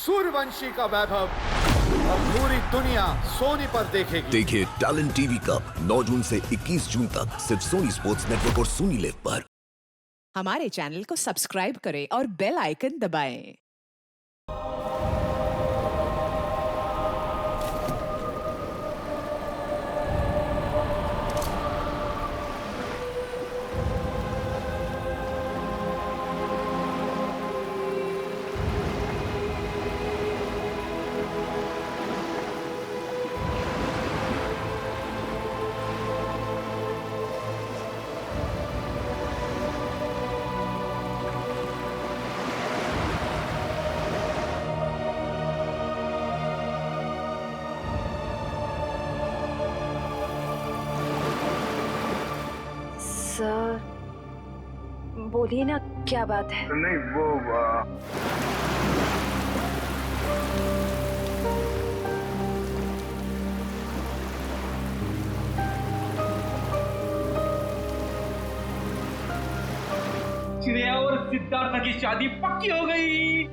सूर्यवंशी का वैभव अब पूरी दुनिया सोनी पर देखेगी। देखिए टैलेंट टीवी कप 9 जून से 21 जून तक सिर्फ सोनी स्पोर्ट्स नेटवर्क और सोनी लिव पर। हमारे चैनल को सब्सक्राइब करें और बेल आइकन दबाएं। सर बोलिए ना, क्या बात है? नहीं वो श्रेया और सिद्धार्थ की शादी पक्की हो गई।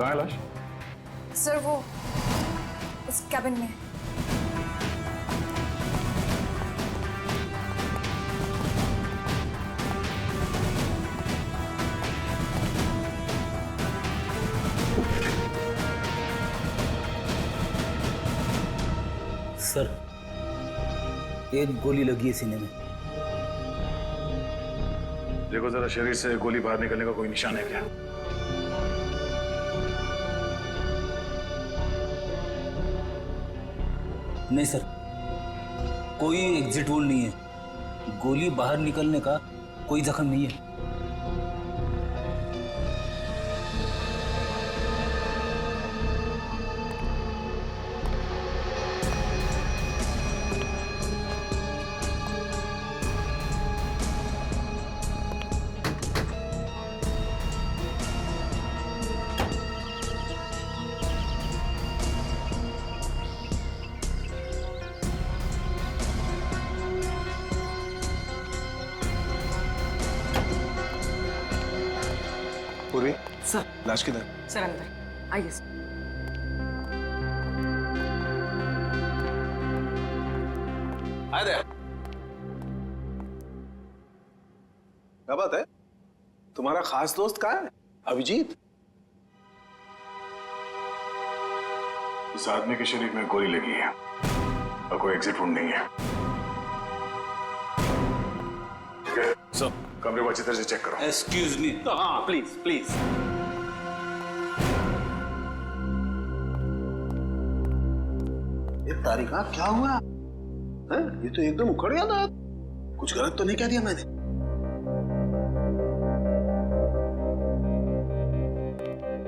कहाँ है लाश? सर वो उस कैबिन में। सर एक गोली लगी है सीने में। देखो जरा शरीर से गोली बाहर निकलने का कोई निशान है क्या? नहीं सर, कोई एग्जिट वोल नहीं है। गोली बाहर निकलने का कोई जख्म नहीं है। पूर्वी सर। लाश किधर? सर अंदर आइए सर। आए दे। क्या बात है? तुम्हारा खास दोस्त कहाँ है? अभिजीत? इस आदमी के शरीर में गोली लगी है और कोई एग्जिट वुंड नहीं है। ठीक है, सब कमरे को अच्छी तरह से चेक करो। Excuse me. हाँ प्लीज प्लीज। ये तारिका क्या हुआ है? ये तो एकदम उखड़ गया था। कुछ गलत तो नहीं कह दिया मैंने?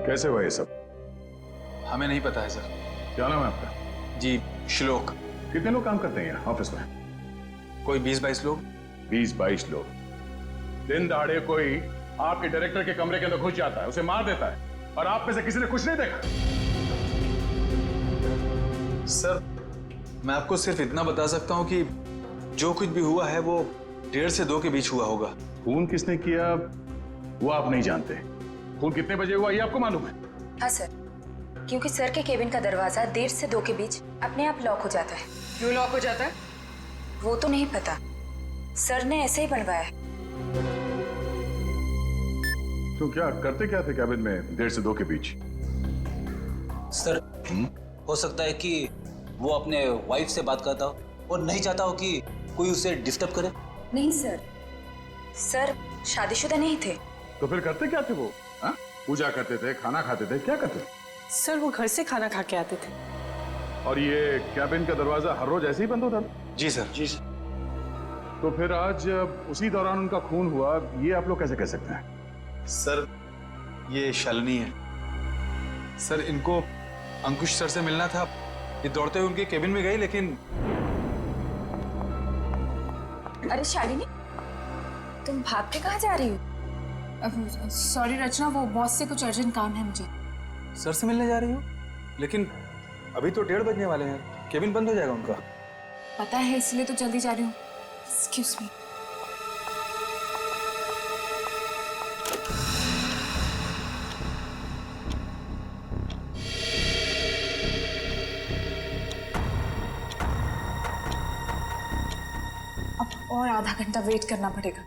कैसे हुआ ये सब? हमें नहीं पता है सर। क्या नाम है आपका? जी श्लोक। कितने लोग काम करते हैं यहाँ ऑफिस में? कोई 20-22 लोग। 20-22 लोग। दिन दहाड़े कोई आपके डायरेक्टर के कमरे के अंदर घुस जाता है, उसे मार देता है, और आप में से किसी ने कुछ नहीं देखा? सर मैं आपको सिर्फ इतना बता सकता हूँ कि जो कुछ भी हुआ है वो 1:30 से 2 के बीच हुआ होगा। खून किसने किया वो आप नहीं जानते। खून कितने बजे हुआ ये आपको मालूम है? हाँ सर, क्योंकि सर के केबिन का दरवाजा 1:30 से 2 के बीच अपने आप लॉक हो जाता है। क्यों लॉक हो जाता है? वो तो नहीं पता, सर ने ऐसे ही बनवाया है। तो क्या करते क्या थे कैबिन में 1:30 से 2 के बीच? सर हो सकता है कि वो अपने वाइफ से बात करता हो और नहीं चाहता हो कि कोई उसे डिस्टर्ब करे। नहीं सर, सर शादीशुदा नहीं थे। तो फिर करते क्या थे वो? हाँ? पूजा करते थे, खाना खाते थे, क्या करते थे? सर वो घर से खाना खा के आते थे। और ये कैबिन का दरवाजा हर रोज ऐसे ही बंद होता था? जी सर। जी सर। तो फिर आज उसी दौरान उनका खून हुआ, ये आप लोग कैसे कह सकते हैं? सर ये शालिनी है। सर इनको अंकुश सर से मिलना था, ये दौड़ते हुए उनके केबिन में गई, लेकिन अरे शालिनी, तुम भाग के कहाँ जा रही हो? सॉरी रचना, वो बॉस से कुछ अर्जेंट काम है मुझे। सर से मिलने जा रही हो? लेकिन अभी तो 1:30 बजने वाले हैं, केबिन बंद हो जाएगा उनका। पता है, इसलिए तो जल्दी जा रही हूँ। Excuse me. अब और आधा घंटा वेट करना पड़ेगा।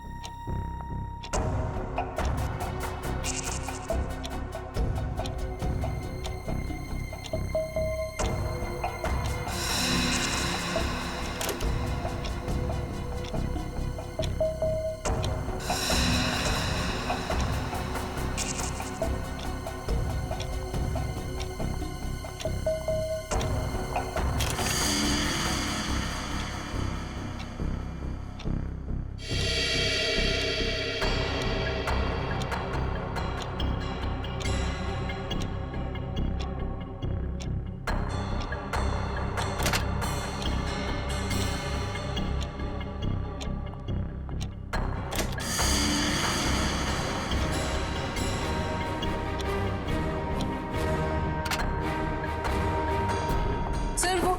सर वो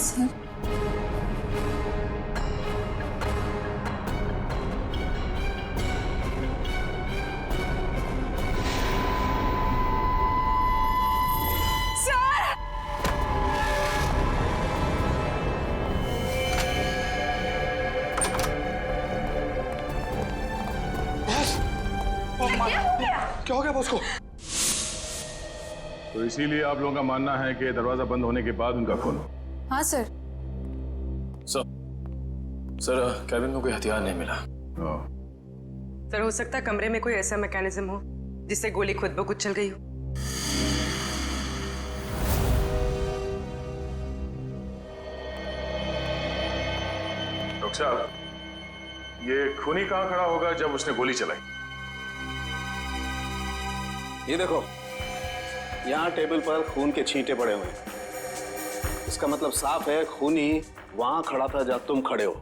सर क्या हो गया बॉस को? तो इसीलिए आप लोगों का मानना है कि दरवाजा बंद होने के बाद उनका खून? हाँ सर। सर कैबिन में कोई हथियार नहीं मिला। सर हो सकता है कमरे में कोई ऐसा मैकेनिज्म हो जिससे गोली खुद ब खुद चल गई हो। डॉक्टर साहब, ये खूनी कहाँ खड़ा होगा जब उसने गोली चलाई? ये देखो, यहाँ टेबल पर खून के छींटे पड़े हुए हैं। इसका मतलब साफ है खूनी वहां खड़ा था जहां तुम खड़े हो।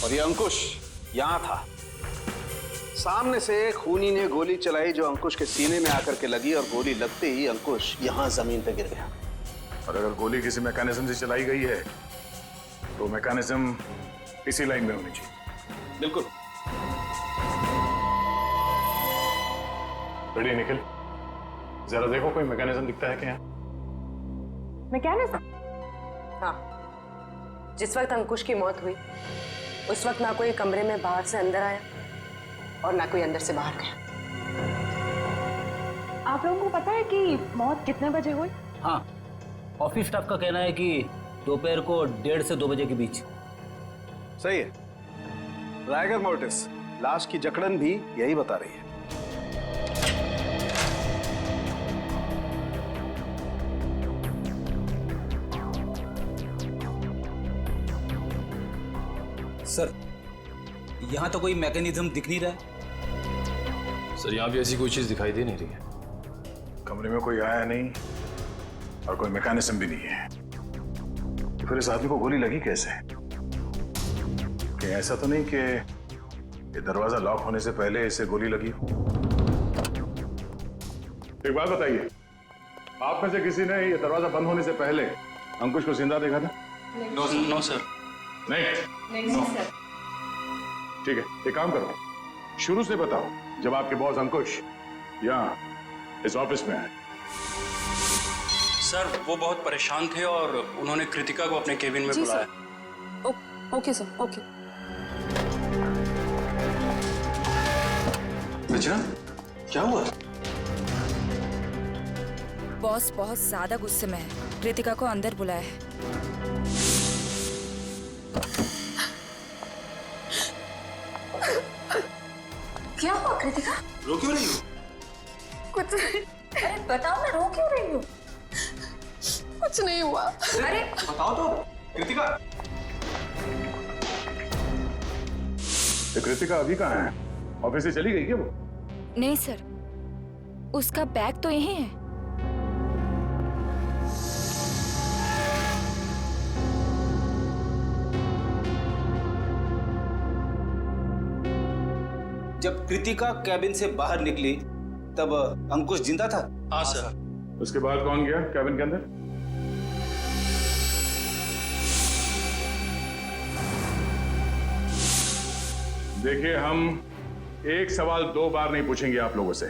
और ये अंकुश यहाँ था। सामने से खूनी ने गोली चलाई जो अंकुश के सीने में आकर के लगी, और गोली लगते ही अंकुश यहाँ जमीन पे गिर गया। और अगर गोली किसी मैकेनिज्म से चलाई गई है तो मैकेनिज्म इसी लाइन में होनी चाहिए। बिल्कुल। रेडी निखिल, जरा देखो कोई मैकेनिज्म दिखता है क्या? मैकेनिज्म? हाँ, जिस वक्त अंकुश की मौत हुई उस वक्त ना कोई कमरे में बाहर से अंदर आया और ना कोई अंदर से बाहर गया। आप लोगों को पता है कि मौत कितने बजे हुई? हाँ, ऑफिस स्टाफ का कहना है कि दोपहर को 1:30 से 2 बजे के बीच। सही है। रायगर मोर्टिस लाश की जकड़न भी यही बता रही है। सर, यहाँ तो कोई मैकेनिज्म दिख नहीं रहा है। सर यहाँ भी ऐसी कोई चीज दिखाई दे नहीं रही है। कमरे में कोई आया नहीं और कोई मैकेनिज्म भी नहीं है, तो फिर इस आदमी को गोली लगी कैसे? कि ऐसा तो नहीं कि ये दरवाजा लॉक होने से पहले इसे गोली लगी हो? एक बात बताइए, आप में से किसी ने ये दरवाजा बंद होने से पहले अंकुश को जिंदा देखा था? No sir. नहीं सर। ठीक है, एक काम करो, शुरू से बताओ जब आपके बॉस अंकुश यहाँ इस ऑफिस में आए। सर वो बहुत परेशान थे और उन्होंने कृतिका को अपने केबिन में बुलाया। Okay sir, okay. रचना, क्या हुआ? बॉस बहुत ज्यादा गुस्से में है, कृतिका को अंदर बुलाया है। क्या हुआ कृतिका? रो क्यों रही हो? कुछ नहीं, अरे बताओ ना, रो क्यों रही हो? कुछ नहीं हुआ। अरे बताओ तो कृतिका। तो कृतिका अभी कहाँ है? ऑफिस से चली गई क्या वो? नहीं सर, उसका बैग तो यहीं है। जब कृतिका कैबिन से बाहर निकली तब अंकुश जिंदा था? हाँ सर। उसके बाद कौन गया कैबिन के अंदर? देखिए, हम एक सवाल 2 बार नहीं पूछेंगे आप लोगों से।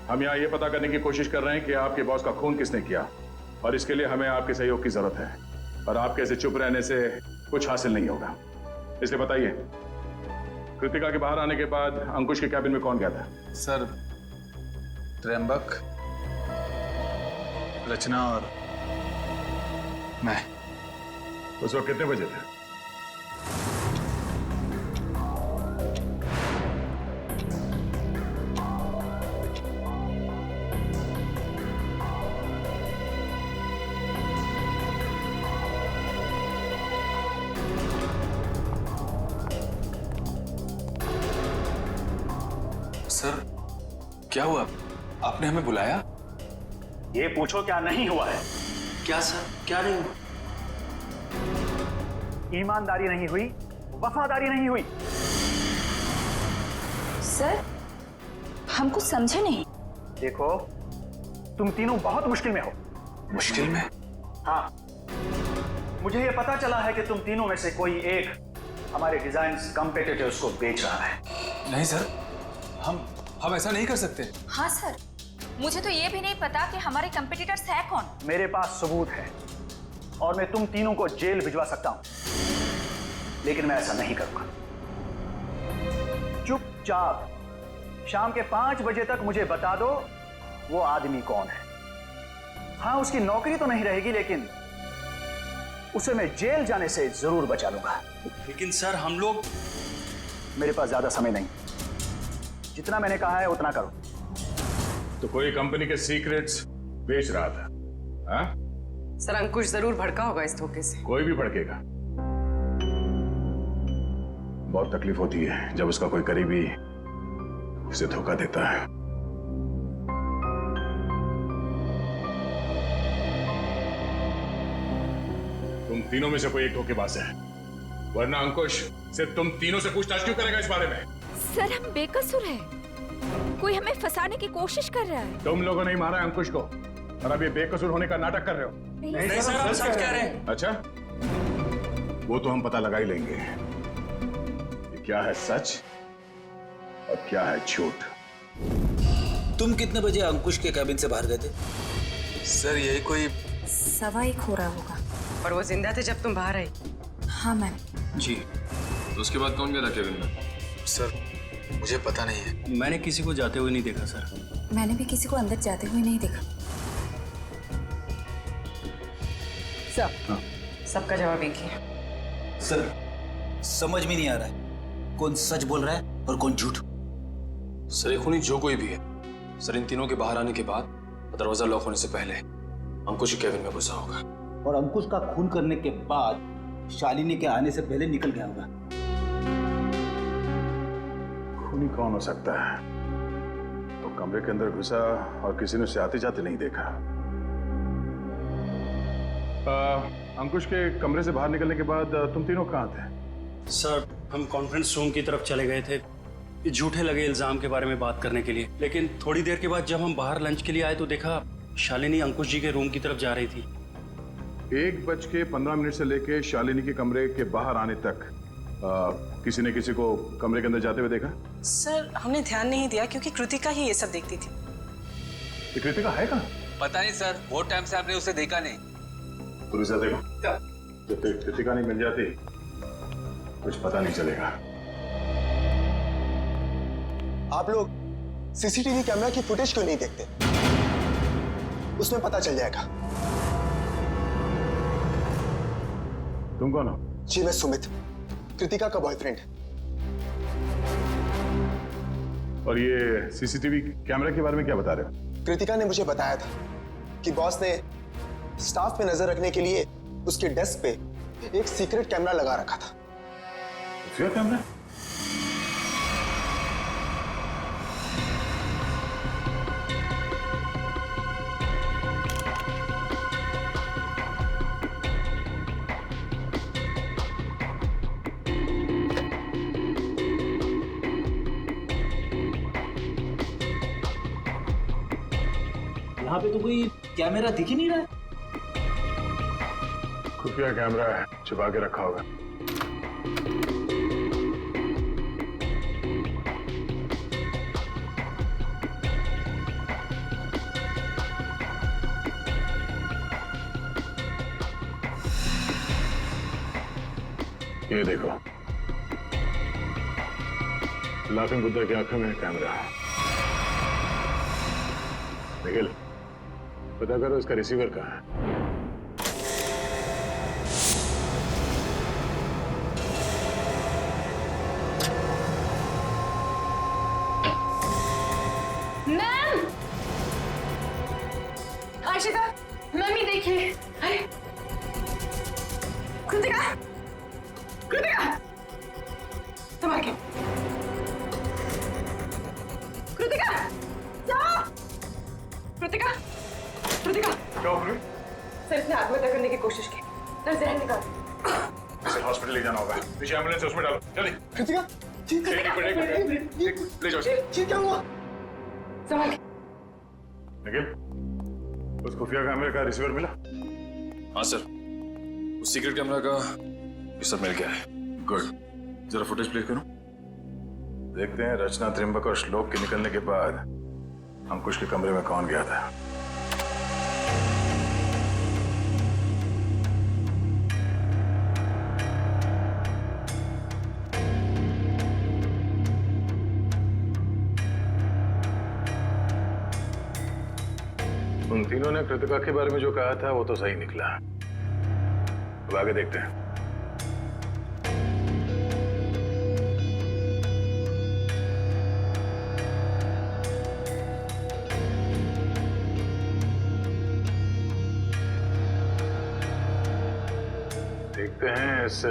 हम यहाँ ये पता करने की कोशिश कर रहे हैं कि आपके बॉस का खून किसने किया, और इसके लिए हमें आपके सहयोग की जरूरत है। और आपके ऐसे चुप रहने से कुछ हासिल नहीं होगा। इसलिए बताइए, कृतिका के बाहर आने के बाद अंकुश के कैबिन में कौन गया था? सर, त्र्यंबक, रचना और मैं। उस वक्त कितने बजे थे? सर, क्या हुआ? आपने हमें बुलाया? ये पूछो क्या नहीं हुआ है। क्या सर, क्या नहीं हुआ? ईमानदारी नहीं हुई, वफादारी नहीं हुई। सर, हम कुछ समझे नहीं। देखो, तुम तीनों बहुत मुश्किल में हो। मुश्किल में? हाँ, मुझे ये पता चला है कि तुम तीनों में से कोई एक हमारे डिजाइन कॉम्पिटिटर्स को बेच रहा है। नहीं सर, हम ऐसा नहीं कर सकते। हाँ सर, मुझे तो ये भी नहीं पता कि हमारे कंपटीटर्स है कौन। मेरे पास सबूत है और मैं तुम तीनों को जेल भिजवा सकता हूं, लेकिन मैं ऐसा नहीं करूंगा। चुपचाप शाम के 5 बजे तक मुझे बता दो वो आदमी कौन है। हाँ, उसकी नौकरी तो नहीं रहेगी, लेकिन उसे मैं जेल जाने से जरूर बचा लूंगा। लेकिन सर, हम लोग... मेरे पास ज्यादा समय नहीं, जितना मैंने कहा है उतना करो। तो कोई कंपनी के सीक्रेट्स बेच रहा था? हाँ? सर, अंकुश जरूर भड़का होगा इस धोखे से। कोई भी भड़केगा। बहुत तकलीफ होती है जब उसका कोई करीबी उसे धोखा देता है। तुम तीनों में से कोई एक धोखेबाज है, वरना अंकुश सिर्फ तुम तीनों से पूछताछ क्यों करेगा इस बारे में? सर, हम बेकसूर हैं। कोई हमें फंसाने की कोशिश कर रहा है। तुम लोगों ने ही मारा अंकुश को, और अब ये बेकसूर होने का नाटक कर रहे हो। नहीं सर, हम सच कह रहे हैं। अच्छा, वो तो हम पता लगा ही लेंगे कि क्या है सच और क्या है झूठ। तुम कितने बजे अंकुश के कैबिन से बाहर गए थे? सर, यही कोई 1:15 हो रहा होगा। और वो जिंदा थे जब तुम बाहर आई? हाँ मैम। जी। तो उसके बाद कौन गया था कैबिन में? सर, मुझे पता नहीं है। मैंने किसी को जाते हुए नहीं देखा सर। मैंने भी किसी को अंदर जाते हुए नहीं देखा। सब सबका जवाब एक ही है। सर, समझ में नहीं आ रहा है कौन सच बोल रहा है और कौन झूठ। सर, ये खूनी जो कोई भी है, सर इन तीनों के बाहर आने के बाद दरवाजा लॉक होने से पहले अंकुश के कैबिन में घुसा होगा, और अंकुश का खून करने के बाद शालिनी के आने से पहले निकल गया होगा। खूनी कौन हो सकता है? तो कमरे के अंदर घुसा और किसी ने उसे आते जाते नहीं देखा। अंकुश के कमरे से बाहर निकलने के बाद तुम तीनों कहाँ थे? सर, हम कॉन्फ्रेंस रूम की तरफ चले गए थे ये झूठे लगे इल्जाम के बारे में बात करने के लिए। लेकिन थोड़ी देर के बाद जब हम बाहर लंच के लिए आए तो देखा शालिनी अंकुश जी के रूम की तरफ जा रही थी। 1:15 से लेके शालिनी के कमरे के बाहर आने तक किसी ने किसी को कमरे के अंदर जाते हुए देखा? सर, हमने ध्यान नहीं दिया क्योंकि कृतिका ही ये सब देखती थी। ये कृतिका है कहाँ? पता नहीं सर, बहुत टाइम से आपने उसे देखा नहीं। पुलिस देखो, जब तक कृतिका नहीं मिल जाती कुछ पता नहीं चलेगा। आप लोग सीसीटीवी कैमरा की फुटेज क्यों नहीं देखते? उसमें पता चल जाएगा। तुम कौन हो? जी, मैं सुमित, कृतिका का बॉयफ्रेंड। और ये सीसीटीवी कैमरा के बारे में क्या बता रहे हो? कृतिका ने मुझे बताया था कि बॉस ने स्टाफ पे नजर रखने के लिए उसके डेस्क पे एक सीक्रेट कैमरा लगा रखा था। खुफिया कैमरा? यहाँ पे तो कोई कैमरा दिख ही नहीं रहा है। खुफिया कैमरा है, छुपा के रखा होगा। ये देखो, लाफिंग बुद्धा की आंखों में कैमरा है। निखिल, पता करो इसका रिसीवर कहाँ है। मैम, आशिका, मम्मी देखिए। अरे कृतिका, कृतिका, संभाल के। कृतिका, जाओ। कृतिका, कृतिका। क्या हो गई? सर इसने आत्महत्या करने की कोशिश की। सर जहर निकाल। इसे हॉस्पिटल ले जाना होगा। पीछे एम्बुलेंस है, उसमें डालो जल्दी। कृतिका, ठीक है। ले जाओ। ठीक क्या हुआ? संभाल के। निखिल, उस खुफिया कैमरे का रिसीवर मिला? हाँ सर, उस सीक्रेट कैमरा का ये सब मिल गया है। गुड, जरा फुटेज प्ले करो। देखते हैं रचना, त्रिंबक और श्लोक के निकलने के बाद अंकुश के कमरे में कौन गया था। उन तीनों ने कृतिका के बारे में जो कहा था वो तो सही निकला। अब आगे देखते हैं। देखते हैं इस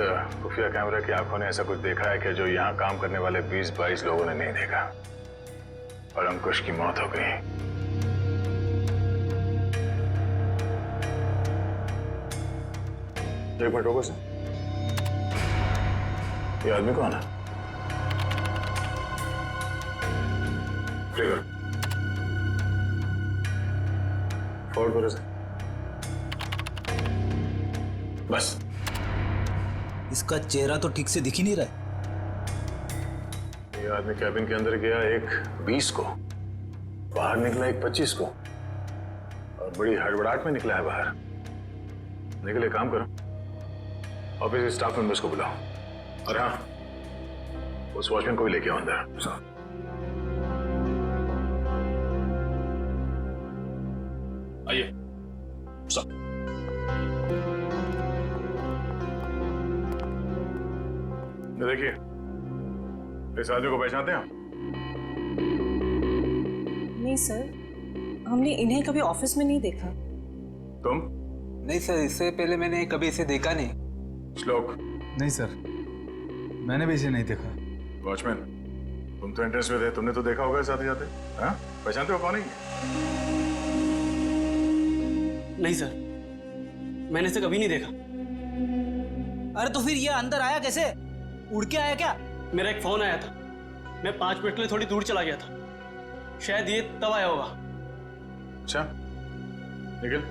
खुफिया कैमरा की आंखों ने ऐसा कुछ देखा है कि जो यहाँ काम करने वाले 20-22 लोगों ने नहीं देखा और अंकुश की मौत हो गई। एक मिनट रोको सर, ये आदमी कौन है? फॉरवर्ड करो सर। बस इसका चेहरा तो ठीक से दिख ही नहीं रहा है। ये आदमी कैबिन के अंदर गया एक 20 को, बाहर निकला एक 25 को और बड़ी हड़बड़ाहट में निकला है बाहर। निकले, काम करो, ऑफिस के स्टाफ मेंबर्स को बुलाओ और हाँ, उस वॉचमैन को भी लेके आओ अंदर। आइए सब। देखिए, इस आदमी को पहचानते हैं आप? नहीं सर, हमने इन्हें कभी ऑफिस में नहीं देखा। तुम? नहीं सर, इससे पहले मैंने कभी इसे देखा नहीं। श्लोक? नहीं सर, मैंने भी इसे नहीं देखा। वॉचमैन, तुम तो एंट्रेंस में थे, तुमने तो देखा होगा साथ ही जाते। हाँ, पहचानते हो कौन है? नहीं सर, मैंने इसे कभी नहीं देखा। अरे तो फिर ये अंदर आया कैसे? उड़ के आया क्या? मेरा एक फोन आया था, मैं 5 मिनट के लिए थोड़ी दूर चला गया था, शायद ये तब आया होगा। अच्छा निखिल,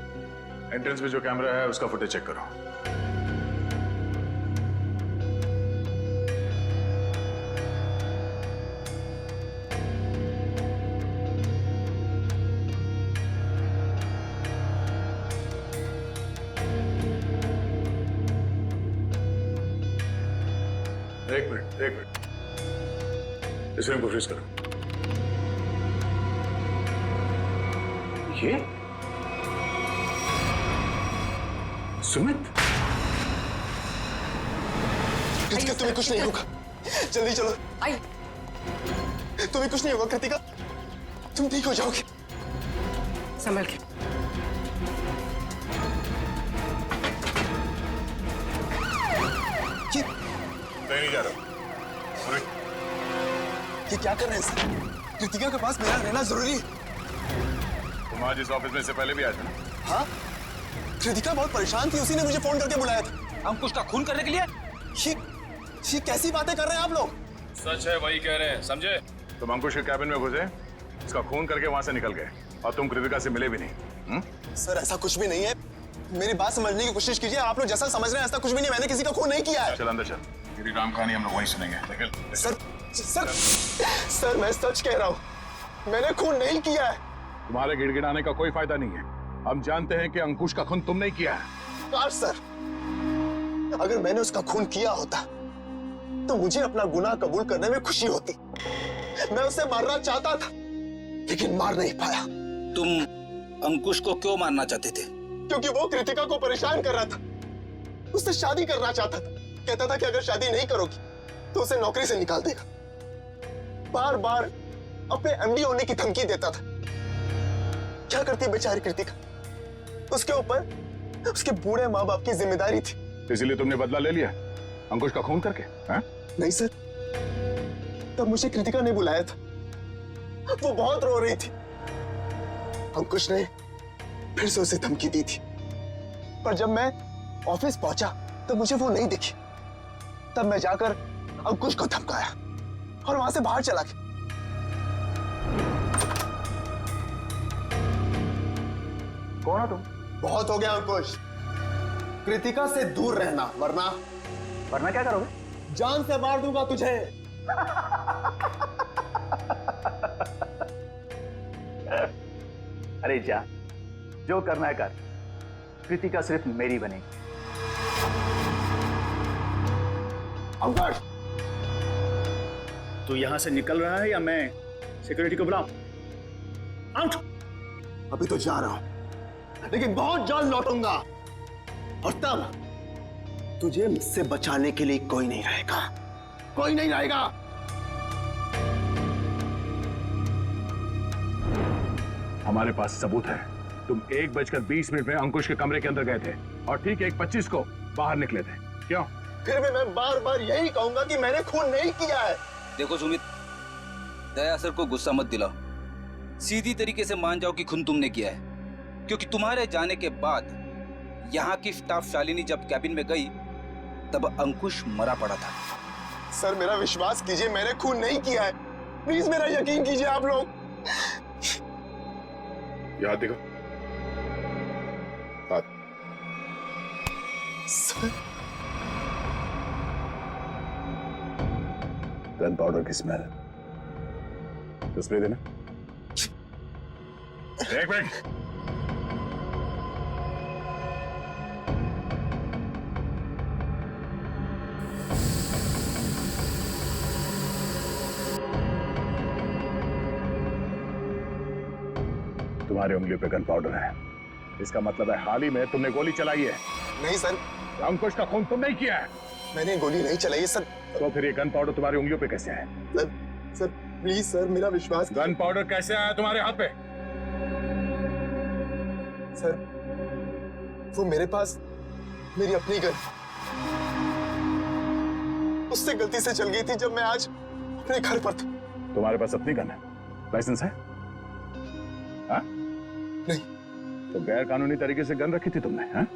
एंट्रेंस में जो कैमरा है उसका फुटेज चेक करो। एक मिनट, इस रूम को फ्रीज करो। ये सुमित? कृतिका, तुम्हें कुछ नहीं होगा, जल्दी चलो। आई तुम्हें कुछ नहीं होगा कृतिका, तुम ठीक हो जाओगे। संभल के। नहीं जा रहा। ये क्या कर रहे हैं सर? कृतिका के पास मेरा रहना जरूरी है। तुम आज इस ऑफिस में से पहले भी आए थे ना? हाँ, कृतिका बहुत परेशान थी, उसी ने मुझे फोन करके बुलाया था। अंकुश का खून करने के लिए? ये कैसी बातें कर रहे हैं आप लोग? सच है, वही कह रहे हैं, समझे? तुम अंकुश के कैबिन में घुसे, उसका खून करके वहां से निकल गए और तुम कृतिका से मिले भी नहीं। सर ऐसा कुछ भी नहीं है, मेरी बात समझने की कोशिश कीजिए। आप लोग जैसा समझ रहे हैं ऐसा कुछ भी नहीं, मैंने किसी का खून नहीं किया है। चल अंदर चल, तेरी राम कहानी हम लोग वहीं सुनेंगे। निकल। सर मैं सच कह रहा हूँ, मैंने खून नहीं किया है। तुम्हारे गिड़गिड़ाने का कोई फायदा नहीं है, हम जानते हैं कि अंकुश का खून तुम नहीं किया है। काश सर, अगर मैंने उसका खून किया होता तो मुझे अपना गुनाह कबूल करने में खुशी होती। मैं उसे मारना चाहता था लेकिन मार नहीं पाया। तुम अंकुश को क्यों मारना चाहते थे? क्योंकि वो कृतिका को परेशान कर रहा था, उससे शादी करना चाहता था। कहता था कि अगर शादी नहीं करोगी तो उसे नौकरी से निकाल देगा। बार बार अपने एमडी होने की धमकी देता था। क्या करती बेचारी कृतिका, उसके ऊपर उसके बूढ़े माँ बाप की जिम्मेदारी थी। इसलिए तुमने बदला ले लिया अंकुश का खून करके? नहीं सर, तब मुझे कृतिका ने बुलाया था, वो बहुत रो रही थी। अंकुश ने फिर से उसे धमकी दी थी, पर जब मैं ऑफिस पहुंचा तो मुझे वो नहीं दिखी। तब मैं जाकर अंकुश को धमकाया और वहां से बाहर चला गया। कौन हो तुम? बहुत हो गया अंकुश, कृतिका से दूर रहना, वरना क्या करोगे? जान से मार दूंगा तुझे। अरे जा, जो करना है कर, कृतिका सिर्फ मेरी बनेगी। अंकुश, तू यहां से निकल रहा है या मैं सिक्योरिटी को बुलाऊं? आउट। अभी तो जा रहा हूं, लेकिन बहुत जल्द लौटूंगा और तब तुझे मुझसे बचाने के लिए कोई नहीं रहेगा, कोई नहीं रहेगा। हमारे पास सबूत है, तुम 1:20 में अंकुश के कमरे के अंदर गए थे और ठीक 1:25 को बाहर निकले थे। क्यों? फिर भी मैं बार बार यही कहूंगा कि मैंने खून नहीं किया है। देखो सुमित, दया सर को गुस्सा मत दिलाओ, सीधी तरीके से मान जाओ कि खून तुमने किया है। क्योंकि तुम्हारे जाने के बाद यहाँ की स्टाफ शालिनी जब कैबिन में गई तब अंकुश मरा पड़ा था। सर मेरा विश्वास कीजिए, मैंने खून नहीं किया है, प्लीज मेरा यकीन कीजिए आप लोग। याद देखो। सर, गन पाउडर की स्मेल, तो स्प्रे देना। एक मिनट, तुम्हारी उंगलियों पे गन पाउडर है, इसका मतलब है हाल ही में तुमने गोली चलाई है। नहीं सर, अंकुश का खून तुम नहीं किया है। मैंने गोली नहीं चलाई है सर। तो फिर ये गन पाउडर तुम्हारी उंगलियों पे कैसे है? सर प्लीज सर, मेरा विश्वास। गन पाउडर कैसे आया तुम्हारे हाथ पे? सर वो मेरे पास मेरी अपनी गन, उससे गलती से चल गई थी जब मैं आज अपने घर पर था। तुम्हारे पास अपनी गन है? लाइसेंस है? हाँ? नहीं। तो गैर कानूनी तरीके से गन रखी थी तुमने? हाँ?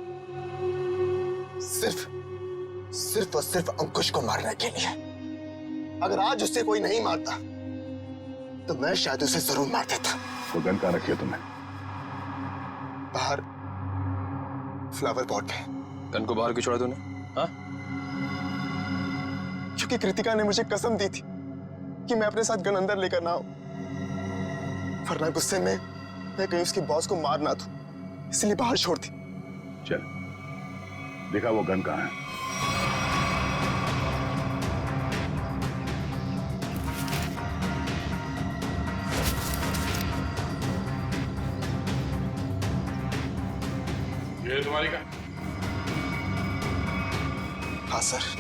सिर्फ और सिर्फ अंकुश को मारने के लिए। अगर आज उससे कोई नहीं मारता तो मैं शायद उसे जरूर मार देता। तो गन कहाँ रखी है तुमने? बाहर फ्लावर पॉट में। गन को बाहर क्यों छोड़ा तूने? हाँ? क्योंकि कृतिका ने मुझे कसम दी थी कि मैं अपने साथ गन अंदर लेकर ना आऊं, वरना गुस्से में मैं कहीं उसकी बॉस को मार ना दूं, इसलिए बाहर छोड़ दी। चल दिखा वो गन कहाँ है। ये तुम्हारी गन? हाँ सर।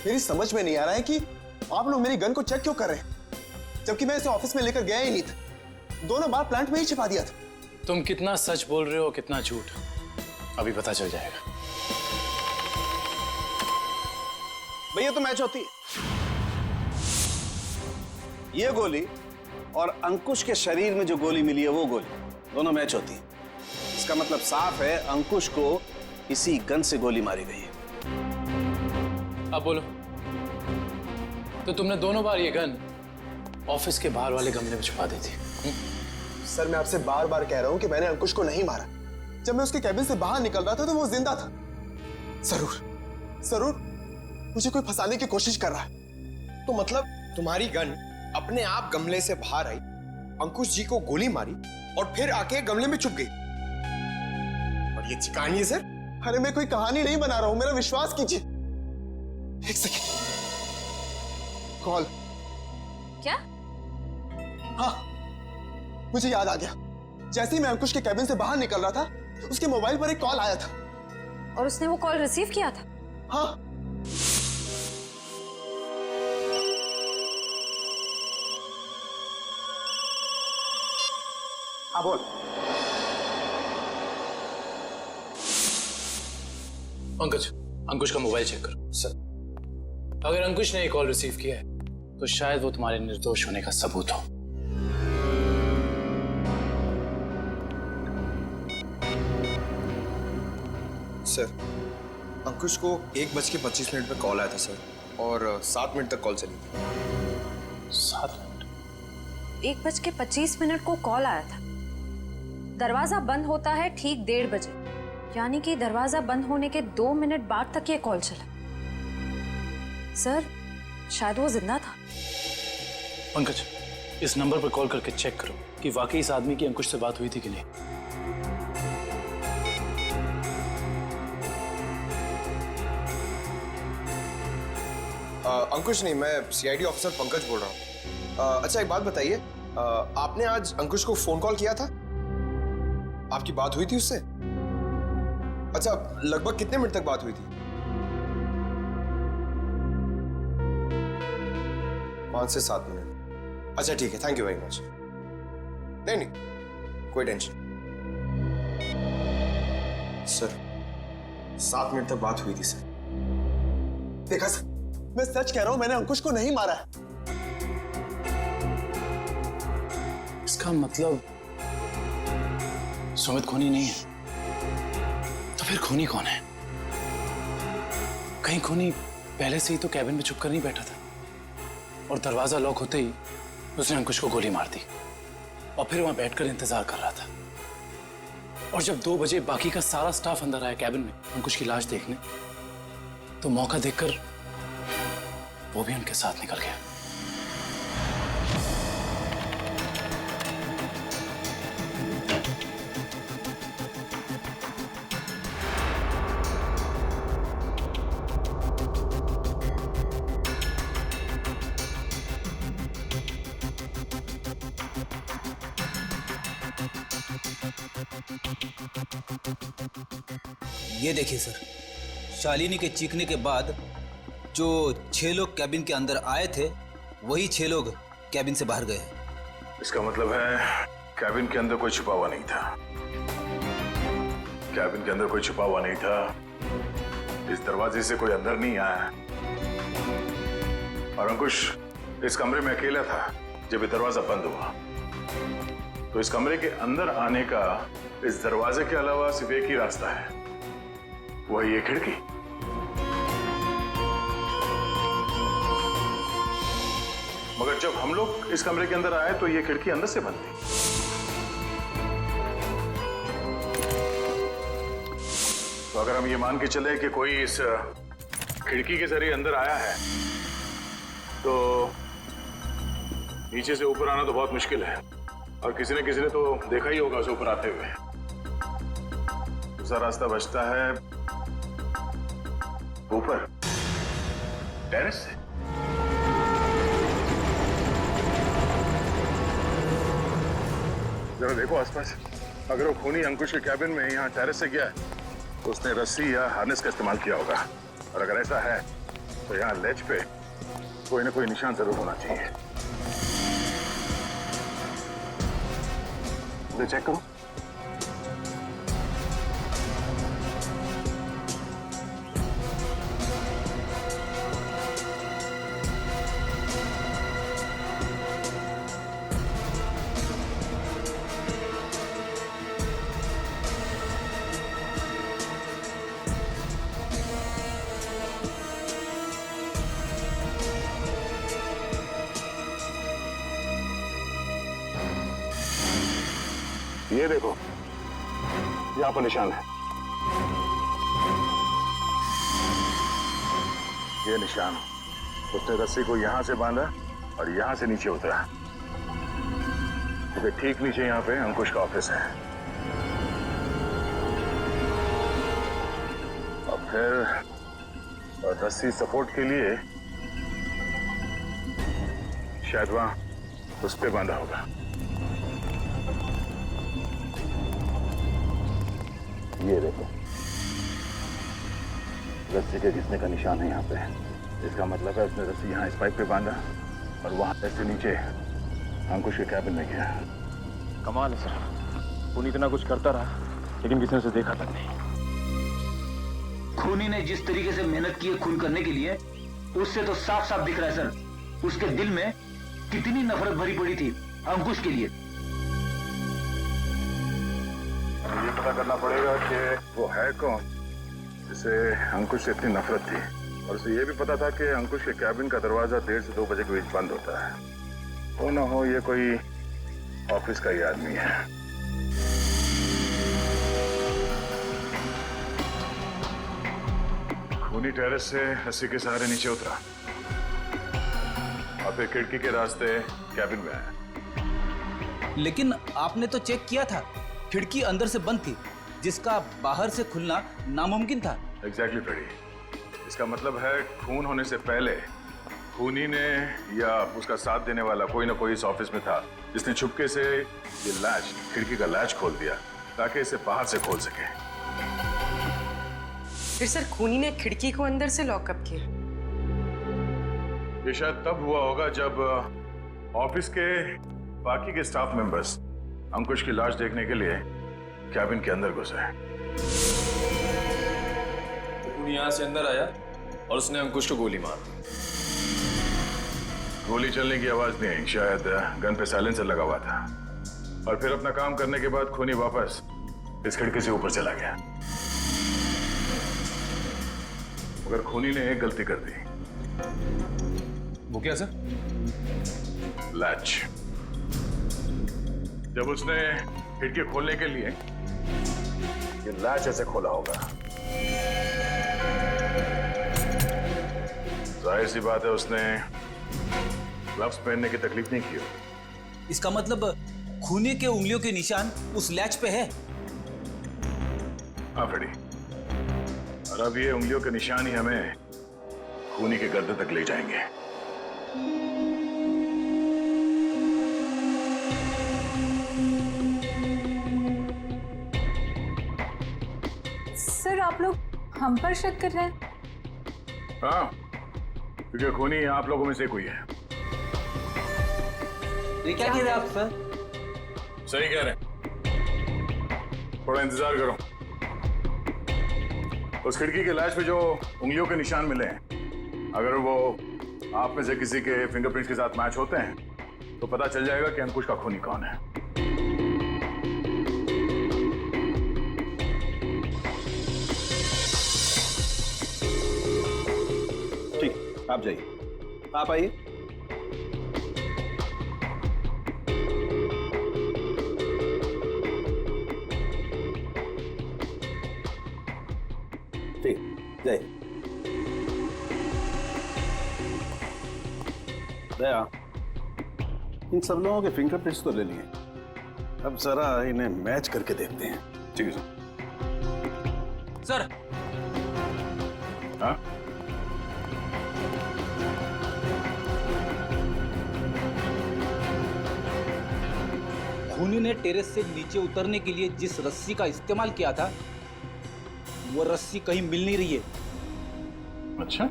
मेरी समझ में नहीं आ रहा है कि आप लोग मेरी गन को चेक क्यों कर रहे हैं, जबकि मैं इसे ऑफिस में लेकर गया ही नहीं था। दोनों बार प्लांट में ही छिपा दिया था। तुम कितना सच बोल रहे हो कितना झूठ अभी पता चल जाएगा। भैया तो मैच होती है। ये गोली और अंकुश के शरीर में जो गोली मिली है वो गोली, दोनों मैच होती है। इसका मतलब साफ है अंकुश को इसी गन से गोली मारी गई है। अब बोलो, तो तुमने दोनों बार ये गन ऑफिस के बाहर वाले गमले में छुपा दी थी? सर मैं आपसे बार बार कह रहा हूं कि मैंने अंकुश को नहीं मारा। जब मैं उसके कैबिन से बाहर निकल रहा था तो वो जिंदा था। जरूर मुझे कोई फंसाने की कोशिश कर रहा है। तो मतलब तुम्हारी गन अपने आप गमले से बाहर आई, अंकुश जी को गोली मारी और फिर आके गमले में छुप गई। और ये कहानी है सर? अरे मैं कोई कहानी नहीं बना रहा हूं, मेरा विश्वास कीजिए। एक सेकंड, कॉल। क्या? हाँ, मुझे याद आ गया। जैसे ही मैं अंकुश के कैबिन से बाहर निकल रहा था, उसके मोबाइल पर एक कॉल आया था। और उसने वो कॉल रिसीव किया था? हाँ। हाँ बोल। पंकज, अंकुश का मोबाइल चेक करो। सर। अगर अंकुश ने ये कॉल रिसीव किया है तो शायद वो तुम्हारे निर्दोष होने का सबूत हो। सर, अंकुश को 1:25 पे कॉल आया था सर, और 7 मिनट तक कॉल चली थी। 7 मिनट? 1:25 को कॉल आया था। दरवाजा बंद होता है ठीक 1:30 बजे, यानी कि दरवाजा बंद होने के 2 मिनट बाद तक ये कॉल चला। सर, शायद वो जिंदा था। पंकज, इस नंबर पर कॉल करके चेक करो कि वाकई इस आदमी की अंकुश से बात हुई थी कि नहीं। अंकुश नहीं, मैं सीआईडी ऑफिसर पंकज बोल रहा हूँ। अच्छा एक बात बताइए, आपने आज अंकुश को फोन कॉल किया था? आपकी बात हुई थी उससे? अच्छा, लगभग कितने मिनट तक बात हुई थी? 5 से 7 मिनट। अच्छा ठीक है, थैंक यू वेरी मच। नहीं, कोई टेंशन। सर, 7 मिनट तक बात हुई थी सर। देखा सर, मैं सच कह रहा हूं, मैंने अंकुश को नहीं मारा है। इसका मतलब सुमित खूनी नहीं है। तो फिर खूनी कौन है? कहीं खूनी पहले से ही तो कैबिन में छुप कर नहीं बैठा था और दरवाजा लॉक होते ही उसने अंकुश को गोली मार दी और फिर वहां बैठकर इंतजार कर रहा था। और जब 2 बजे बाकी का सारा स्टाफ अंदर आया कैबिन में अंकुश की लाश देखने, तो मौका देखकर वो भी उनके साथ निकल गया। ये देखिए सर, शालिनी के चीखने के बाद जो 6 लोग कैबिन के अंदर आए थे, वही 6 लोग कैबिन से बाहर गए। इसका मतलब है कैबिन के अंदर कोई छुपा हुआ नहीं था। कैबिन के अंदर कोई छुपा हुआ नहीं था। इस दरवाजे से कोई अंदर नहीं आया। और अंकुश इस कमरे में अकेला था जब ये दरवाजा बंद हुआ। तो इस कमरे के अंदर आने का इस दरवाजे के अलावा सिर्फ एक ही रास्ता है, वही ये खिड़की। मगर जब हम लोग इस कमरे के अंदर आए तो ये खिड़की अंदर से बंद थी। तो अगर हम ये मान के चले कि कोई इस खिड़की के जरिए अंदर आया है, तो नीचे से ऊपर आना तो बहुत मुश्किल है और किसी ने तो देखा ही होगा उसे ऊपर आते हुए। दूसरा रास्ता बचता है ऊपर टेरेस से। जरा देखो आसपास, अगर वो खूनी अंकुश के कैबिन में यहाँ टेरेस से गया है तो उसने रस्सी या हार्नेस का इस्तेमाल किया होगा। और अगर ऐसा है तो यहाँ लेज पे कोई ना कोई निशान जरूर होना चाहिए। मुझे चेक करो। ये देखो, यहाँ पर निशान है। ये निशान, उसने रस्सी को यहां से बांधा और यहां से नीचे उतरा। इसके ठीक नीचे यहाँ पे अंकुश का ऑफिस है। और फिर रस्सी सपोर्ट के लिए शायद वहां उस पे बांधा होगा। ये देखो, रस्सी के घिसने का निशान है यहाँ पे। इसका मतलब है उसने रस्सी यहाँ इस पाइप पे बांधा और वहां से नीचे अंकुश के कैबिन में गया। कमाल है सर, खूनी इतना कुछ करता रहा लेकिन किसी ने उसे देखा तक नहीं। खूनी ने जिस तरीके से मेहनत की है खून करने के लिए, उससे तो साफ साफ दिख रहा है सर, उसके दिल में कितनी नफरत भरी पड़ी थी अंकुश के लिए। ये पता करना पड़ेगा कि वो है कौन जिसे अंकुश से इतनी नफरत थी, और उसे ये भी पता था कि अंकुश के कैबिन का दरवाजा 1:30 से 2 बजे के बीच बंद होता है। वो ना हो ये कोई ऑफिस का ही आदमी है। खूनी टेरेस से रस्सी के सहारे नीचे उतरा और फिर खिड़की के रास्ते कैबिन में आया। लेकिन आपने तो चेक किया था, खिड़की अंदर से बंद थी, जिसका बाहर से खुलना नामुमकिन था। एग्जैक्टली फ्रेडी, इसका मतलब है खून होने से पहले खूनी ने या उसका साथ देने वाला कोई ना कोई इस ऑफिस में था जिसने छुपके से ये लैच, खिड़की का लैच खोल दिया ताकि इसे बाहर से खोल सके। फिर सर खूनी ने खिड़की को अंदर से लॉकअप किया? ये शायद तब हुआ होगा जब ऑफिस के बाकी के स्टाफ मेंबर्स अंकुश की लाश देखने के लिए कैबिन के अंदर घुसे। खूनी यहाँ से अंदर आया और उसने अंकुश को गोली मार दी। गोली चलने की आवाज नहीं आई, शायद गन पे साइलेंसर लगा हुआ था। और फिर अपना काम करने के बाद खूनी वापस इस खिड़की से ऊपर चला गया। मगर खूनी ने एक गलती कर दी। वो क्या सर? लैच। जब उसने खिड़की खोलने के लिए ये लैच ऐसे खोला होगा, जाहिर सी बात है उसने ग्लव्स पहनने की तकलीफ नहीं की होगी। इसका मतलब खूनी के उंगलियों के निशान उस लैच पे है। हाँ फ्रेडी, और अब ये उंगलियों के निशान ही हमें खूनी के गर्दन तक ले जाएंगे। सर आप लोग हम पर शक कर रहे हैं? हाँ, क्योंकि खूनी आप लोगों में से कोई है। ये क्या कह रहे हैं आप सर? सही कह रहे हैं, थोड़ा इंतजार करो। उस खिड़की के लैच पे जो उंगलियों के निशान मिले हैं, अगर वो आप में से किसी के फिंगरप्रिंट्स के साथ मैच होते हैं तो पता चल जाएगा कि अंकुश का खूनी कौन है। ठीक, आप जाइए, आप आइए। ठीक, जाइए। दया, इन सब लोगों के फिंगरप्रिंट्स तो ले लिए, अब जरा इन्हें मैच करके देखते हैं। ठीक है सर। हाँ? खूनी ने टेरेस से नीचे उतरने के लिए जिस रस्सी का इस्तेमाल किया था, वो रस्सी कहीं मिल नहीं रही है। अच्छा,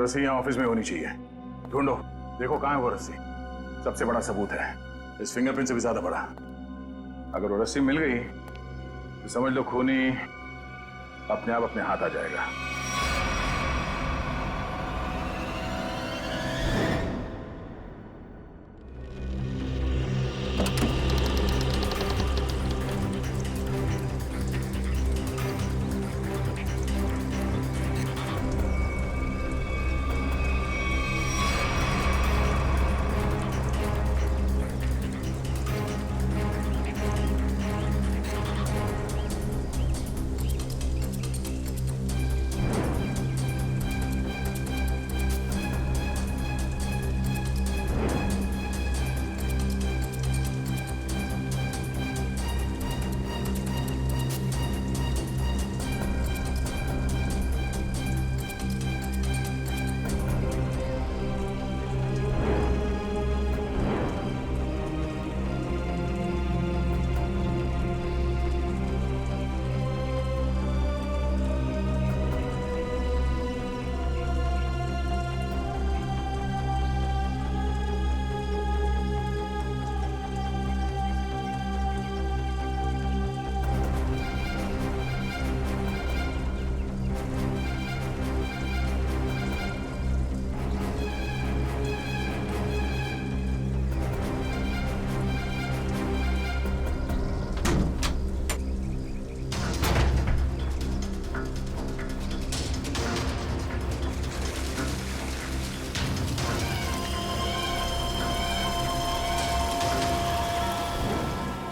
रस्सी यहाँ ऑफिस में होनी चाहिए। ढूंढो, देखो कहाँ है वो रस्सी। सबसे बड़ा सबूत है, इस फिंगरप्रिंट से भी ज्यादा बड़ा। अगर वो रस्सी मिल गई तो समझ लो खूनी अपने आप अपने हाथ आ जाएगा।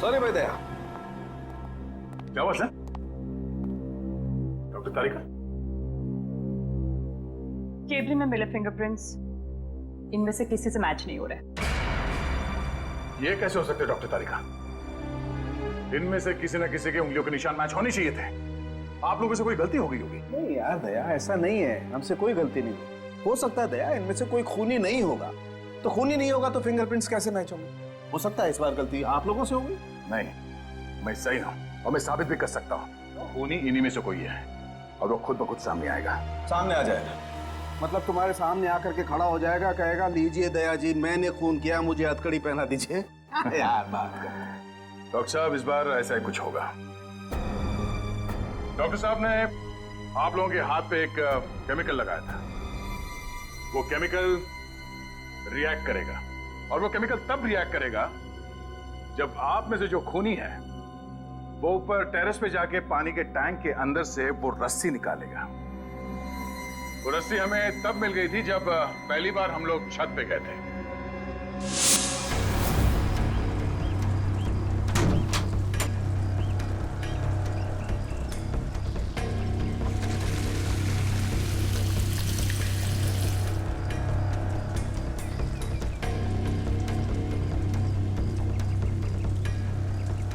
सॉरी भाई दया। क्या हुआ सर? डॉक्टर तारिका, केबिन में मिले फिंगरप्रिंट्स इनमें से किसी से मैच नहीं हो रहे। ये कैसे हो सकते डॉक्टर तारिका? इनमें से किसी न किसी के उंगलियों के निशान मैच होने चाहिए थे। आप लोगों से कोई गलती हो गई होगी। नहीं यार दया, ऐसा नहीं है, हमसे कोई गलती नहीं। हो सकता है दया इनमें से कोई खूनी नहीं होगा, तो खूनी नहीं होगा तो फिंगरप्रिंट्स कैसे मैच होंगे? हो सकता है इस बार गलती आप लोगों से होगी। नहीं, मैं सही हूं और मैं साबित भी कर सकता हूं। खूनी इन्हीं में से कोई है और वो खुद ब खुद सामने आएगा। सामने आ जाएगा मतलब तुम्हारे सामने आकर के खड़ा हो जाएगा, कहेगा लीजिए दया जी मैंने खून किया, मुझे हथकड़ी पहना दीजिए। यार बात कर। डॉक्टर साहब इस बार ऐसा ही कुछ होगा। डॉक्टर साहब ने आप लोगों के हाथ पे एक केमिकल लगाया था। वो केमिकल रिएक्ट करेगा और वो केमिकल तब रिएक्ट करेगा जब आप में से जो खूनी है वो ऊपर टेरेस पे जाके पानी के टैंक के अंदर से वो रस्सी निकालेगा। वो रस्सी हमें तब मिल गई थी जब पहली बार हम लोग छत पे गए थे।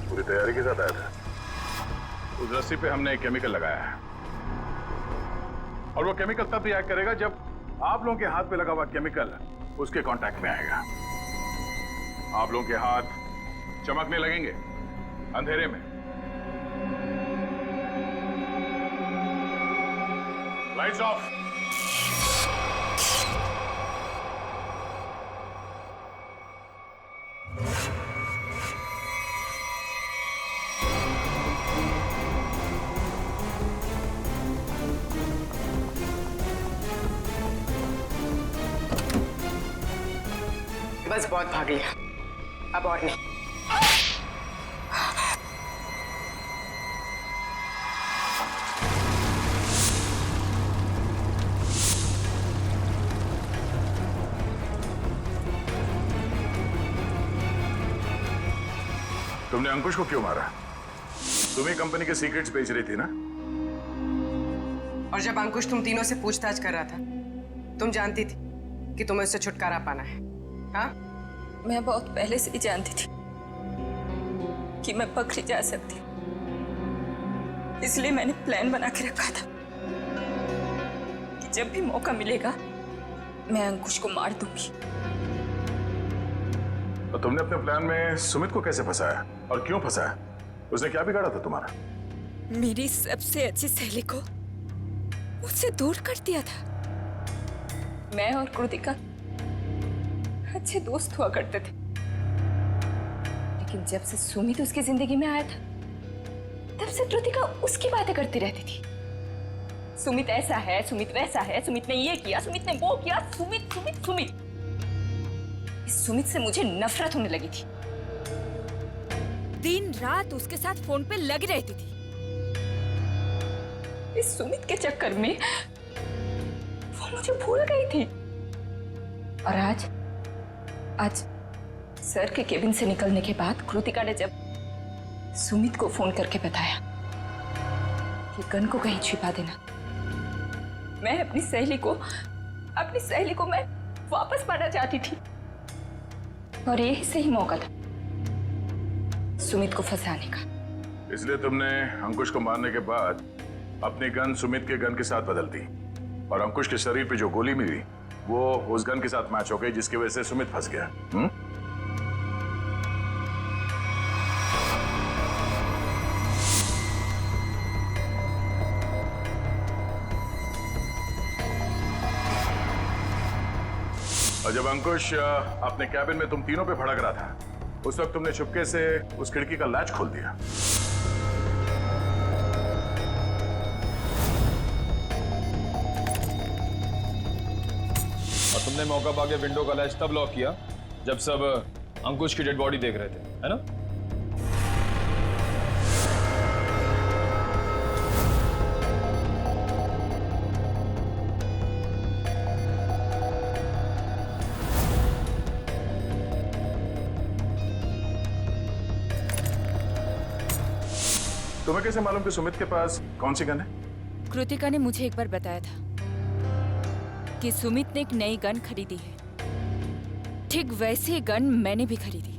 पूरी तैयारी के साथ आया था। उस रस्सी पे हमने एक केमिकल लगाया है और वो केमिकल तब रिएक्ट करेगा जब आप लोगों के हाथ पे लगा हुआ केमिकल उसके कांटेक्ट में आएगा। आप लोगों के हाथ चमकने लगेंगे अंधेरे में। Lights off. बस बहुत भाग लिया, अब और नहीं। तुमने अंकुश को क्यों मारा? तुम ही कंपनी के सीक्रेट्स बेच रही थी ना? और जब अंकुश तुम तीनों से पूछताछ कर रहा था, तुम जानती थी कि तुम्हें उससे छुटकारा पाना है। हाँ? मैं बहुत पहले से ही जानती थी कि मैं पकड़ी जा सकती, इसलिए मैंने प्लान बना के रखा था कि जब भी मौका मिलेगा मैं अंकुश को मार दूंगी। तो तुमने अपने प्लान में सुमित को कैसे फंसाया और क्यों फंसाया? उसने क्या बिगाड़ा था तुम्हारा? मेरी सबसे अच्छी सहेली को मुझसे दूर कर दिया था। मैं और कृतिका अच्छे दोस्त हुआ करते थे, लेकिन जब से सुमित उसकी जिंदगी में आया था तब से कृतिका उसकी बातें करती रहती थी। सुमित ऐसा है, सुमित वैसा है, सुमित ने ये किया, सुमित ने वो किया, सुमित सुमित सुमित। इस सुमित से मुझे नफरत होने लगी थी। दिन रात उसके साथ फोन पे लगी रहती थी। इस सुमित के चक्कर में वो मुझे भूल गई थी। और आज सर के केबिन से निकलने के बाद कृतिका ने जब सुमित को फोन करके बताया कि गन को कहीं छिपा देना, मैं अपनी सहेली को मैं वापस पाना चाहती थी। और यही सही मौका था सुमित को फंसाने का। इसलिए तुमने अंकुश को मारने के बाद अपनी गन सुमित के गन के साथ बदल दी, और अंकुश के शरीर पे जो गोली मिली वो उस गन के साथ मैच हो गई, जिसकी वजह से सुमित फंस गया। और जब अंकुश अपने कैबिन में तुम तीनों पे भड़क रहा था, उस वक्त तुमने चुपके से उस खिड़की का लैच खोल दिया। और तुमने मौका पाके विंडो का लैच तब लॉक किया जब सब अंकुश की डेड बॉडी देख रहे थे, है ना? तुम्हें कैसे मालूम कि सुमित के पास कौन सी गन है? कृतिका ने मुझे एक बार बताया था कि सुमित ने एक नई गन खरीदी है। ठीक वैसी गन मैंने भी खरीदी।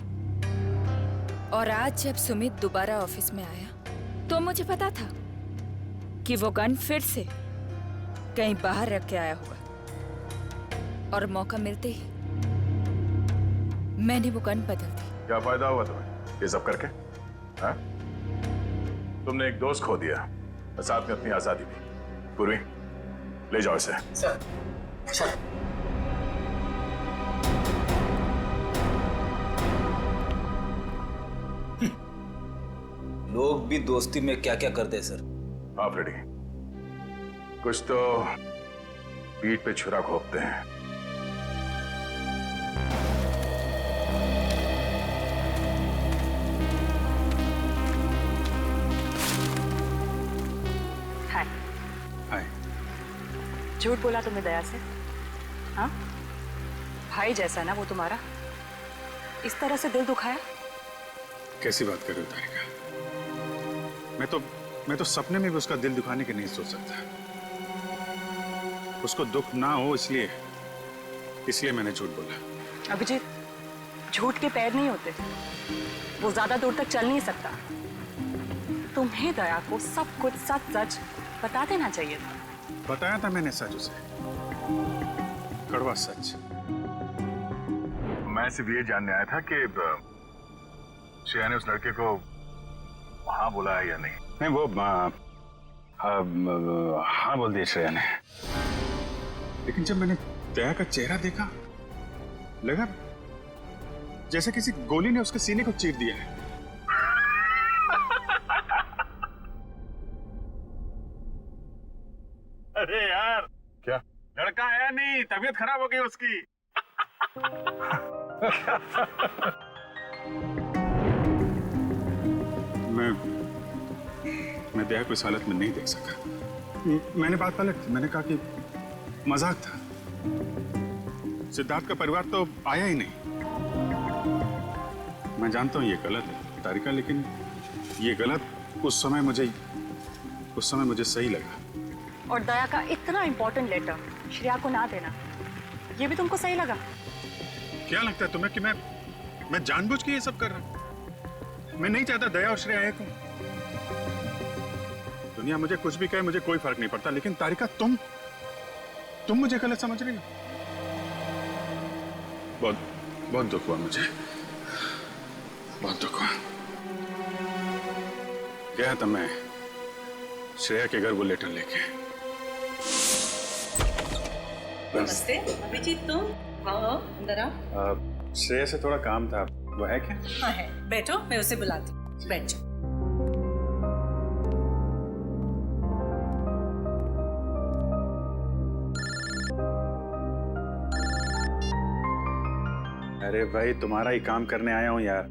और आज जब सुमित दोबारा ऑफिस में आया तो मुझे पता था कि वो गन फिर से कहीं बाहर रख के आया होगा। और मौका मिलते ही मैंने वो गन बदल दी। क्या फायदा हुआ तुम्हें ये सब करके? हाँ? तुमने एक दोस्त खो दिया और साथ में अपनी आजादी भी। पूर्वी, ले जाओ इसे। Sir, sir. लोग भी दोस्ती में क्या क्या करते हैं सर। हाँ फ्रेडी, कुछ तो पीठ पे छुरा घोंपते हैं। झूठ बोला तुमने दया से? हाँ, भाई जैसा ना वो तुम्हारा, इस तरह से दिल दुखाया? कैसी बात कर रहे हो तारिका? मैं तो सपने में भी उसका दिल दुखाने की नहीं सोच सकता। उसको दुख ना हो इसलिए मैंने झूठ बोला। अभिजीत, झूठ के पैर नहीं होते, वो ज्यादा दूर तक चल नहीं सकता। तुम्हें दया को सब कुछ सच सच बता देना चाहिए था। बताया था मैंने सच उसे, कड़वा सच। मैं सिर्फ ये जानने आया था कि श्रेया ने उस लड़के को हाँ बोला है या नहीं। नहीं, वो हाँ बोल दिया श्रेया ने। लेकिन जब मैंने दया का चेहरा देखा, लगा जैसे किसी गोली ने उसके सीने को चीर दिया है। अरे यार, क्या लड़का आया नहीं, तबीयत खराब हो गई उसकी। मैं दया को इस हालत में नहीं देख सका। मैंने बात पलट दी, मैंने कहा कि मजाक था। सिद्धार्थ का परिवार तो आया ही नहीं। मैं जानता हूं ये गलत है तारिका, लेकिन ये गलत उस समय मुझे सही लगा। और दया का इतना इंपॉर्टेंट लेटर श्रेया को ना देना, ये भी तुमको सही लगा? क्या लगता है तुम्हें कि मैं जानबूझ के ये सब कर रहा हूं? मैं नहीं चाहता दया और श्रेया एक हो। दुनिया मुझे कुछ भी कहे, मुझे कोई फर्क नहीं पड़ता, लेकिन तारिका तुम मुझे गलत समझ रही हो। बहुत दुख हुआ मुझे, बहुत दुख हुआ। गया था मैं श्रेया के घर वो लेटर लेके, नमस्ते अभिजीत, तुम आओ अंदर आओ। श्रेया से थोड़ा काम था, वो है क्या? हाँ है, बैठो, मैं उसे बुलाती हूँ, बैठ जाओ। अरे भाई, तुम्हारा ही काम करने आया हूँ यार।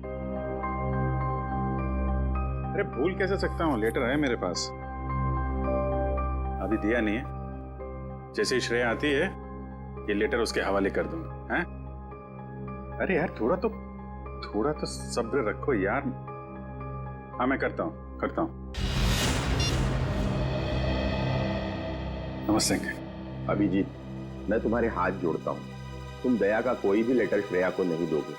अरे भूल कैसे सकता हूँ, लेटर है मेरे पास, अभी दिया नहीं है। जैसे ही श्रेया आती है ये लेटर उसके हवाले कर दूंगा। हैं? अरे यार थोड़ा तो सब्र रखो यार। हाँ मैं करता हूँ। नमस्ते अंकल। अभिजीत, मैं तुम्हारे हाथ जोड़ता हूँ, तुम दया का कोई भी लेटर श्रेया को नहीं दोगे।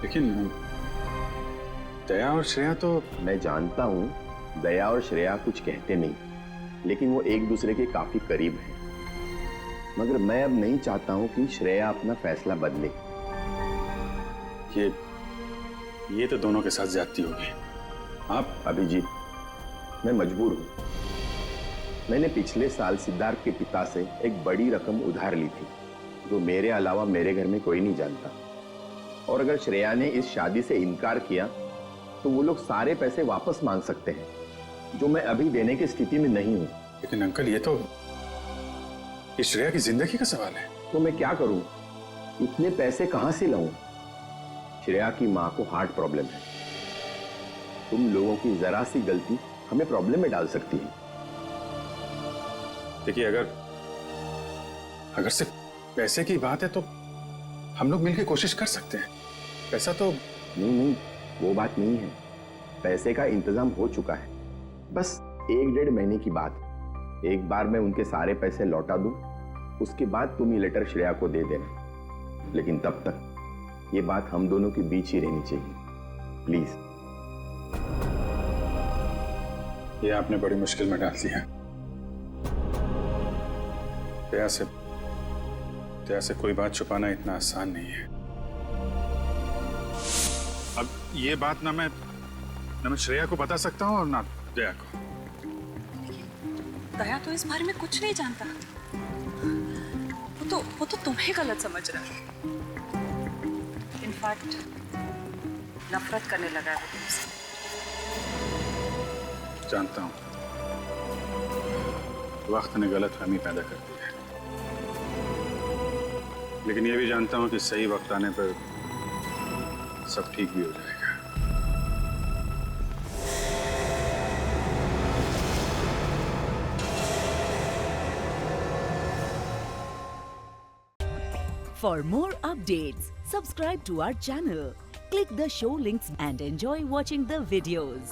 लेकिन दया और श्रेया तो... मैं जानता हूँ दया और श्रेया कुछ कहते नहीं, लेकिन वो एक दूसरे के काफी करीब हैं। मगर मैं अब नहीं चाहता हूँ कि श्रेया अपना फैसला बदले। ये तो दोनों के साथ ज्यादती होगी। आप... अभिजीत, मैं मजबूर हूँ। मैंने पिछले साल सिद्धार्थ के पिता से एक बड़ी रकम उधार ली थी, जो मेरे अलावा मेरे घर में कोई नहीं जानता। और अगर श्रेया ने इस शादी से इनकार किया तो वो लोग सारे पैसे वापस मांग सकते हैं, जो मैं अभी देने की स्थिति में नहीं हूं। लेकिन अंकल, ये तो श्रेया की जिंदगी का सवाल है। तो मैं क्या करूं? इतने पैसे कहां से लाऊं? श्रेया की मां को हार्ट प्रॉब्लम है। तुम लोगों की जरा सी गलती हमें प्रॉब्लम में डाल सकती है। देखिए, अगर सिर्फ पैसे की बात है तो हम लोग मिलकर कोशिश कर सकते हैं। पैसा तो... नहीं, वो बात नहीं है। पैसे का इंतजाम हो चुका है, बस 1-1.5 महीने की बात। एक बार मैं उनके सारे पैसे लौटा दूं, उसके बाद तुम ये लेटर श्रेया को दे देना। लेकिन तब तक ये बात हम दोनों के बीच ही रहनी चाहिए, प्लीज। ये आपने बड़ी मुश्किल में डाल दिया। दया से कोई बात छुपाना इतना आसान नहीं है। अब ये बात ना मैं श्रेया को बता सकता हूँ और ना दया को। दया तो इस बारे में कुछ नहीं जानता। वो तो तुम्हें गलत समझ रहा है। इनफैक्ट नफरत करने लगा है वो तुमसे। जानता हूँ, वक्त ने गलतफहमी पैदा कर दी है, लेकिन ये भी जानता हूँ कि सही वक्त आने पर सब ठीक भी हो जाएगा। For more updates, subscribe to our channel, click the show links and enjoy watching the videos.